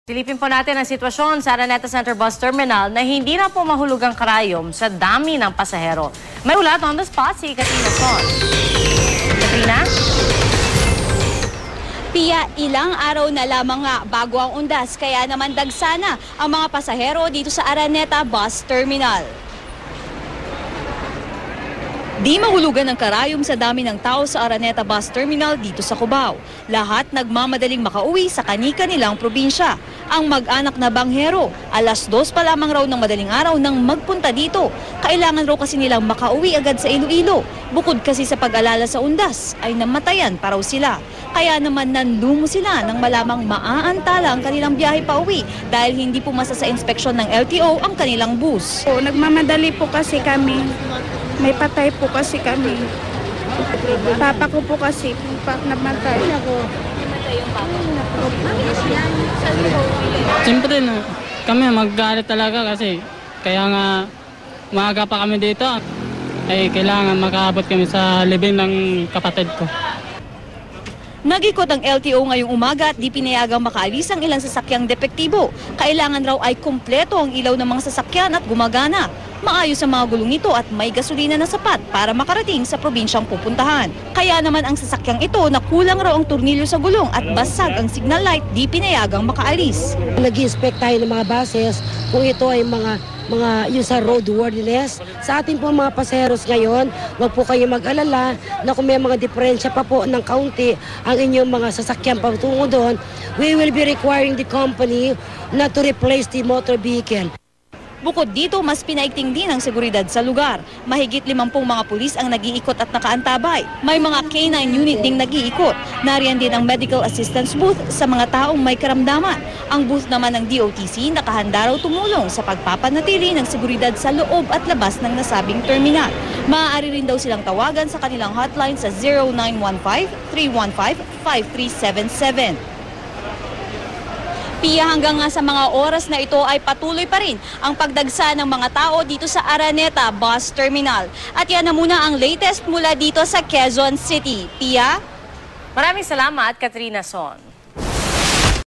Silipin po natin ang sitwasyon sa Araneta Center Bus Terminal na hindi na po mahulog ang karayom sa dami ng pasahero. May ulat on the spot si Katrina Son. Katrina? Pia, ilang araw na lamang nga bago ang undas, kaya naman dagsana ang mga pasahero dito sa Araneta Bus Terminal. Di mahulugan ang karayom sa dami ng tao sa Araneta Bus Terminal dito sa Cubao. Lahat nagmamadaling makauwi sa kani-kanilang probinsya. Ang mag-anak na banghero, 2:00 pa lamang raw ng madaling araw nang magpunta dito. Kailangan raw kasi nilang makauwi agad sa Iloilo. Bukod kasi sa pag-alala sa undas, ay namatayan pa raw sila. Kaya naman nanlumo sila nang malamang maaantala ang kanilang biyahe pa uwi dahil hindi pumasa sa inspeksyon ng LTO ang kanilang bus. Nagmamadali po kasi kami. May patay po kasi kami. Papa ko po kasi namatay. Siyempre, kami magagalit talaga kasi kaya nga maaga pa kami dito. Ay kailangan makaabot kami sa libing ng kapatid ko. Nag-ikot ang LTO ngayong umaga at di pinayagang makaalis ang ilang sasakyang depektibo. Kailangan raw ay kumpleto ang ilaw ng mga sasakyan at gumagana. Maayos ang mga gulong nito at may gasolina na sapat para makarating sa probinsyang pupuntahan. Kaya naman ang sasakyang ito na kulang raw ang turnilyo sa gulong at basag ang signal light, di pinayagang makaalis. Nag-inspect tayo ng mga buses kung ito ay mga yung sa roadworthiness. Sa atin po mga pasaheros ngayon, wag po kayo mag-alala na kung may mga diferensya pa po ng kaunti ang inyong mga sasakyan patungo doon, we will be requiring the company not to replace the motor vehicle. Bukod dito, mas pinaigting din ang seguridad sa lugar. Mahigit 50 mga pulis ang nag-iikot at nakaantabay. May mga K9 unit ding nag-iikot. Nariyan din ang medical assistance booth sa mga taong may karamdaman. Ang booth naman ng DOTC nakahanda raw tumulong sa pagpapanatili ng seguridad sa loob at labas ng nasabing terminal. Maaari rin daw silang tawagan sa kanilang hotline sa 0915-315-5377. Pia, hanggang nga sa mga oras na ito ay patuloy pa rin ang pagdagsa ng mga tao dito sa Araneta Bus Terminal. At yan na muna ang latest mula dito sa Quezon City. Pia? Maraming salamat, Katrina Son.